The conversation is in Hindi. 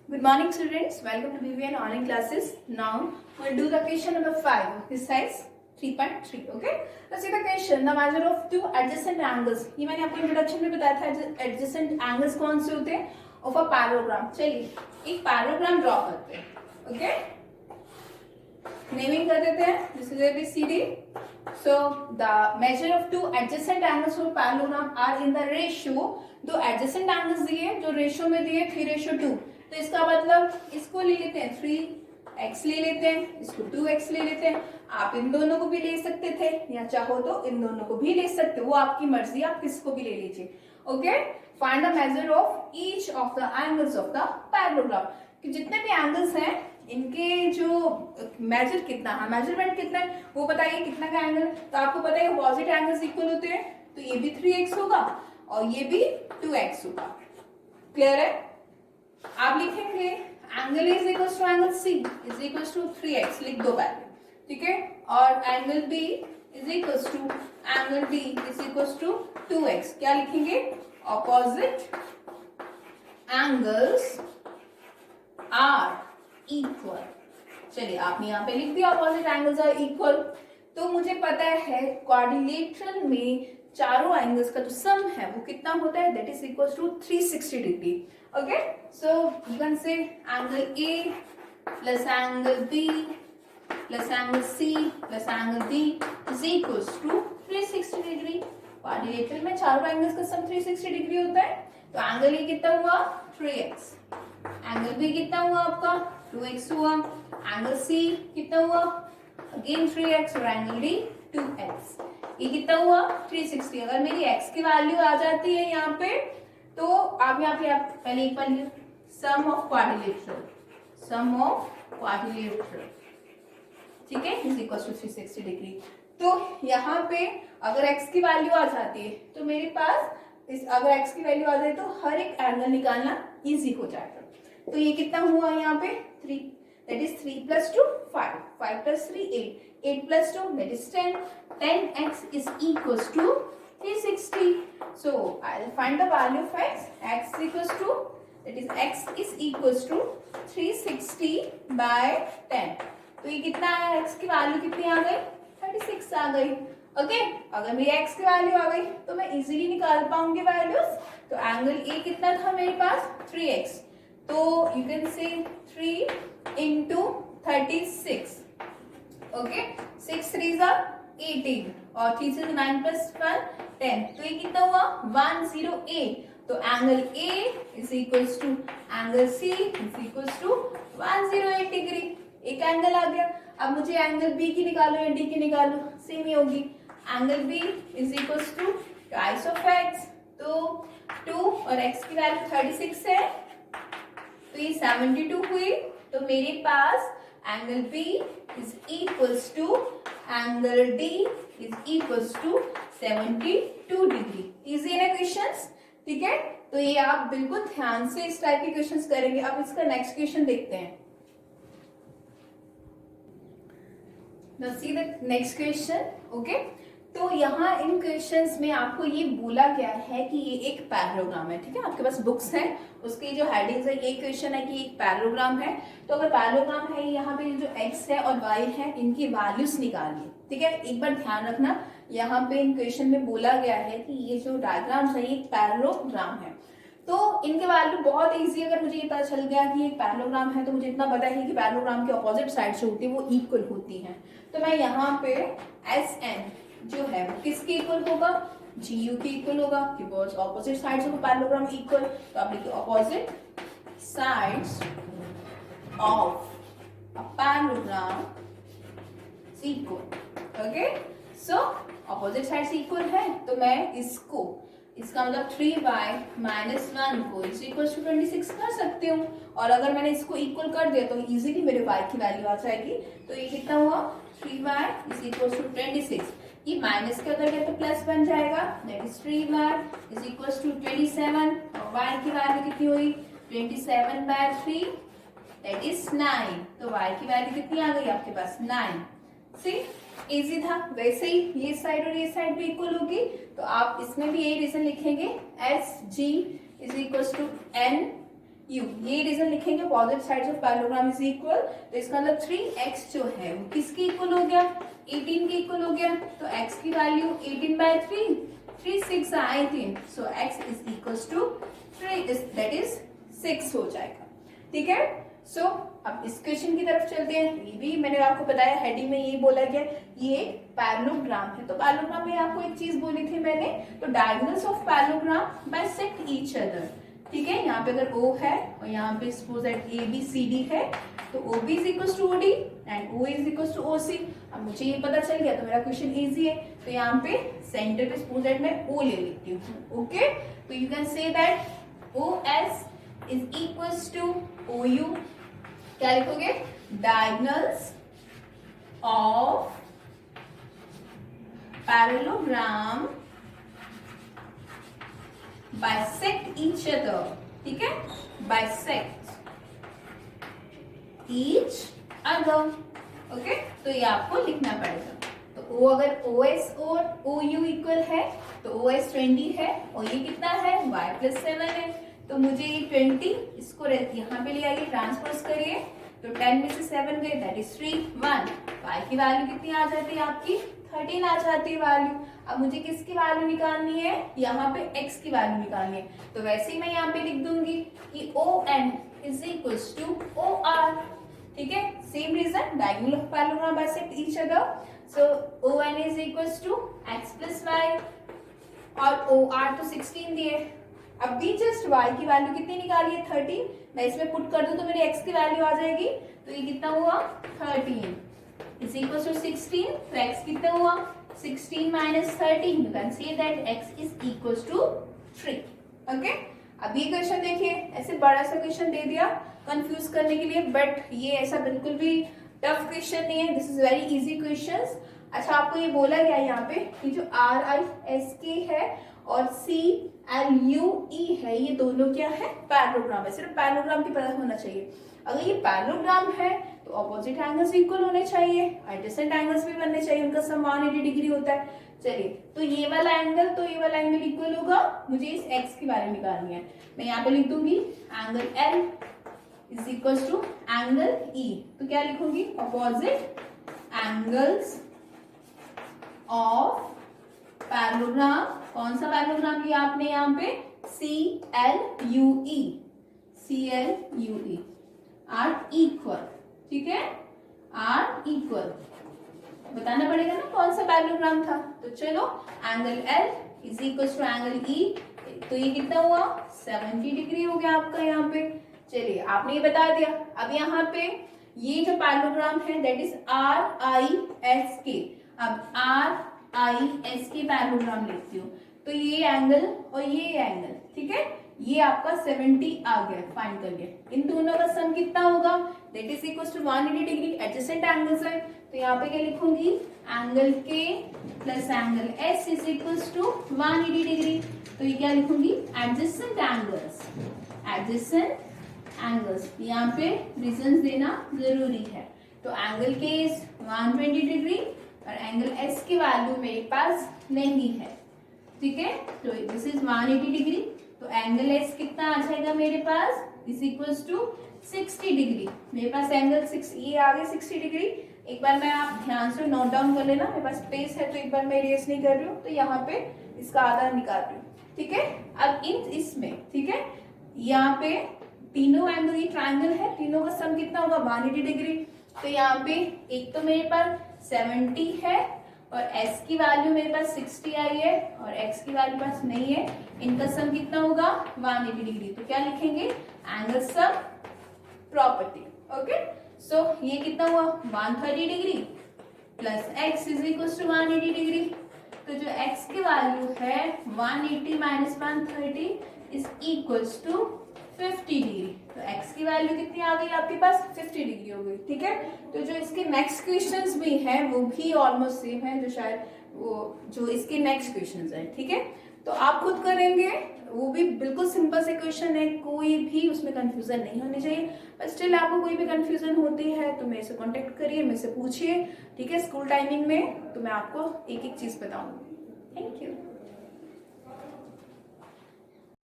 Good morning, students. Welcome to BVN online classes. Now we'll do the question number 5. This size 3.3. Okay. Let's see the question. The measure of two adjacent angles. ये मैंने आपको इंट्रोडक्शन में बताया था adjacent angles कौन से होते हैं of a parallelogram. चलिए एक पैरालोग्राम ड्रॉ करते हैं. Okay. नेमिंग कर देते हैं. This is ABCD. So the measure of two adjacent angles of a parallelogram are in the ratio. दो adjacent angles दिए जो रेशियो में दिए 3:2. तो इसका मतलब इसको ले लेते हैं 3x ले लेते हैं, इसको 2x ले लेते हैं. आप इन दोनों को भी ले सकते थे या चाहो तो इन दोनों को भी ले सकते हो, वो आपकी मर्जी, आप किसको भी ले लीजिए. Okay. Find the measure of each of the angles of the parallelogram. कि जितने भी एंगल्स हैं इनके जो मेजर कितना है, मेजरमेंट कितना है वो बताइए. कितना का एंगल, तो आपको पता है अपोजिट एंगल्स इक्वल होते हैं, तो ये भी 3x होगा और ये भी 2x होगा. क्लियर है. आप लिखेंगे angle is equal to angle C is equal to 3x लिख दो पहले. ठीक है. और angle B is equal to angle D is equal to 2x. क्या लिखेंगे? Opposite angles are equal. चलिए आपने यहाँ पे लिख दिया ऑपोजिट एंगल्स आर इक्वल. तो मुझे पता है क्वाड्रिलेटरल में चारों एंगल्स का जो सम है वो कितना होता है, that is equal to 360 degree. Okay. So you can say angle A plus angle B plus angle C plus angle D is equal to 360 degree. Quadrilateral में चारों एंगल्स का सम 360 डिग्री होता है. तो एंगल ए कितना हुआ 3x, एंगल बी कितना हुआ आपका 2x हुआ, एंगल सी कितना हुआ अगेन 3x और एंगल डी 2x. ये कितना हुआ 360. अगर मेरी x की वैल्यू आ जाती है यहाँ पे तो आप यहाँ पे आप पहले एक बार sum of quadrilateral, sum of quadrilateral, ठीक है, इज इक्वल टू 360 डिग्री. तो यहाँ पे अगर x की वैल्यू आ जाती है तो मेरे पास अगर x की वैल्यू आ जाए तो हर एक एंगल निकालना इजी हो जाएगा. तो ये कितना हुआ यहाँ पे 3, that is 3 plus 2 5, 5 plus 3 8, 8 plus 2 that is 10, 10x is equals to 360. So I'll find the value of x is equals to, that is x is equals to 360 by 10. तो ये कितना है, x की वैल्यू कितनी आ गई 36 आ गई. ओके. अगर मेरी x की वैल्यू आ गई तो मैं इजीली निकाल पाऊंगी वैल्यूज. तो एंगल ए कितना था मेरे पास 3x, तो यू कैन से 3 into 36. ओके. 6 3s are 18 और 3 से 9 plus 1 10. तो ये कितना हुआ 108. तो angle A is equals to angle C is equals to 108 degree. एक एंगल आ गया. अब मुझे एंगल B की निकालो या D की निकालो, सेम ही होगी. Angle B is equals to twice of x. तो 2 और x की वैल्यू 36 है तो ये 72 हुई. तो मेरे पास angle B is equals to angle D is equals to 72 degree. Easy है ना क्वेश्चंस. ठीक है. तो ये आप बिल्कुल ध्यान से इस टाइप के क्वेश्चंस करेंगे. अब इसका नेक्स्ट क्वेश्चन देखते हैं. Now see the next question. Okay. तो यहाँ इन क्वेश्चंस में आपको ये बोला गया है कि ये एक पैरालोग्राम है. ठीक है. आपके पास बुक्स हैं, उसकी जो हेडिंग्स है, ये क्वेश्चन है कि एक पैरालोग्राम है. तो अगर पैरालोग्राम है, यहाँ पे जो x है और y है इनकी वैल्यूज निकालिए. ठीक है. एक बार ध्यान रखना, यहाँ पे इन क्वेश्चन में बोला गया है कि ये जो डायग्राम्स है ये एक पैरालोग्राम है. तो इनके वैल्यू बहुत इजी. अगर मुझे ये पता चल गया कि एक पैरालोग्राम है तो मुझे इतना पता है कि पैरालोग्राम की अपोजिट साइड जो होती है वो इक्वल होती है. तो मैं यहाँ पे SN जो है वो किसके इक्वल होगा, GU के इक्वल होगा, because opposite sides of parallelogram equal. तो आप लिखिए opposite sides of a parallelogram equal. Okay. So opposite sides equal है तो मैं इसका मतलब 3y माइनस 1 को इज इक्वल टू 26 कर सकती हूँ. और अगर मैंने इसको इक्वल कर दिया तो इजीली मेरे y की वैल्यू आ जाएगी. तो ये कितना हुआ 3y इज इक्वल टू 26. ये माइनस के अगर तो प्लस बन जाएगा, that is 3y is equal to 27. और y की वैल्यू कितनी हुई 27 by 3 दैट इज 9. तो y की वैल्यू कितनी आ गई आपके पास 9. सी इजी था. वैसे ही ये साइड और ये साइड भी इक्वल होगी. तो आप इसमें भी यही रीजन लिखेंगे, S G is equal to N u, ये रीजन लिखेंगे positive sides of parallelogram is equal, तो इसका मतलब 3x जो है वो किसके इक्वल हो गया, 18 के इक्वल हो गया, तो x की वैल्यू 18/3, 3 6 आए थे, so x is equals to 3 that is 6 हो जाएगा। ठीक है, सो अब इस क्वेश्चन की तरफ चलते हैं। ये भी मैंने आपको बताया, हेडिंग में यही बोला गया ये एक पैरेललोग्राम है। तो पैरेललोग्राम में आपको एक चीज बोली थी मैंने, तो diagonals of parallelogram bisect each other. ठीक है, यहाँ पे अगर O है और यहाँ पे सपोज दैट ABCD है, तो OB is equal to OD and O is equal to OC। अब मुझे ये पता चल गया तो मेरा क्वेश्चन इजी है, तो यहाँ पे सेंटर पे सपोज दैट मैं O ले लेती हूँ। ओके, तो you can say that OS is equals to OU। क्या लिखोगे, diagonals of parallelogram bisect each other. ठीक है, बाइसेक्ट ईच अदर। ओके, तो ये आपको लिखना पड़ेगा। तो O अगर OS और OU इक्वल है तो OS 20 है और ये कितना है, y+7 है, तो मुझे ये 20 इसको यहाँ पे ले आइए, ट्रांसपोज करिए, तो 10 में से 7 गए दैट इज 3 1, y की वैल्यू कितनी आ जाती है आपकी, 13 आ जाती है वैल्यू। अब मुझे किसकी वैल्यू निकालनी है, यहाँ पे x की वैल्यू निकालनी है, तो वैसे ही मैं यहाँ पे लिख दूंगी कि ON is equals to OR। ठीक है, same reason, diagonal of parallelogram bisect each other, so ON is equals to x plus y और OR तो 16 दिए। अब भी जस्ट y की वैल्यू कितनी निकाली है, 13, मैं इसमें पुट कर दूं तो मेरी x की वैल्यू आ जाएगी, तो ये कितना हुआ, 13 इज इक्वल टू 16, तो x कितना हुआ, 16 minus 13, you can say that x is equal to 3। Okay, अब ये क्वेश्चन देखिए, ऐसे बड़ा सा क्वेश्चन दे दिया कंफ्यूज करने के लिए, बट ये ऐसा बिल्कुल भी टफ क्वेश्चन नहीं है, this is very easy questions. अच्छा, आपको ये बोला गया यहाँ पे कि जो RISK है और CLUE है, ये दोनों क्या है, पैरेललोग्राम है। सिर्फ पैरेललोग्राम की पता होना चाहिए। अगर ये पैरेललोग्राम है तो ऑपोजिट एंगल्स इक्वल होने चाहिए, एडजेसेंट एंगल्स भी बनने चाहिए, उनका सम 180 डिग्री होता है। चलिए, तो ये वाला एंगल तो ये वाला एंगल इक्वल होगा, मुझे इस x की वैल्यू निकालनी है। मैं यहाँ पे लिख दूंगी angle L is equal to angle E, तो क्या लिखूंगी, ऑपोजिट एंगल्स ऑफ पैरेललोग्राम। कौन सा पैरेललोग्राम लिया आपने यहाँ पे, CLUE, CLUE आर इक्वल। ठीक है, आर इक्वल बताना पड़ेगा ना कौन सा पैरेललोग्राम था। तो चलो, angle L is equal to angle E, तो ये कितना हुआ, 70 डिग्री हो गया आपका यहाँ पे। चलिए, आपने ये बता दिया। अब यहाँ पे ये जो पैरेललोग्राम है दैट इज RISK। अब RISK पैरेललोग्राम लिखती हूँ, तो ये एंगल और ये एंगल, ठीक है, ये आपका 70 आ गया, फाइंड कर लिया। इन दोनों का सम कितना होगा, that is equal to 180 degree, adjacent angles है, तो यहाँ पे क्या लिखूंगी, angle K plus angle S is equal to 180 degree, तो ये क्या लिखूंगी, एडजेसेंट एंगल्स, एडजेसेंट एंगल्स। यहाँ पे रीजंस देना जरूरी है। तो एंगल K इज 120 डिग्री और एंगल S की वैल्यू मेरे पास नहीं है, ठीक है, तो दिस इज 180 डिग्री, तो एंगल S कितना आ जाएगा मेरे पास, इज इक्वल्स टू 60 डिग्री। मेरे पास एंगल 6 ये आ गया 60 डिग्री। एक बार मैं, आप ध्यान से नोट डाउन कर लेना, मेरे पास स्पेस है तो एक बार मैं इरेज नहीं कर रही हूँ, तो यहाँ पे इसका आधा निकाल रही हूँ, ठीक है। अब इसमें, ठीक है, यहाँ पे तीनों एंगल, ये ट्राइंगल है, तीनों का सम कितना होगा, 180 डिग्री। तो यहाँ पे एक तो मेरे पास 70 है और S की वैल्यू मेरे पास 60 आई है और X की वैल्यू पास नहीं है, इनका सम कितना होगा, 180 डिग्री। तो क्या लिखेंगे, angle sum property. Okay, so ये कितना हुआ, 130 degree plus x is equal to 180 degree. तो जो x की वैल्यू है 180 minus 130 is equal to 50 degree. तो x की वैल्यू कितनी आ गई आपके पास, 50 डिग्री हो गई, ठीक है। तो जो इसके नेक्स्ट क्वेश्चंस भी हैं वो भी ऑलमोस्ट सेम है, जो शायद वो जो इसके नेक्स्ट क्वेश्चंस हैं, ठीक है। तो आप खुद करेंगे, वो भी बिल्कुल सिंपल से क्वेश्चन है, कोई भी उसमें कंफ्यूजन नहीं होनी चाहिए। बट स्टिल आपको कोई भी कंफ्यूजन होती है तो मेरे से कांटेक्ट करिए, मेरे से पूछिए, ठीक है। स्कूल टाइमिंग में तो मैं आपको एक एक चीज बताऊंगी। Thank you.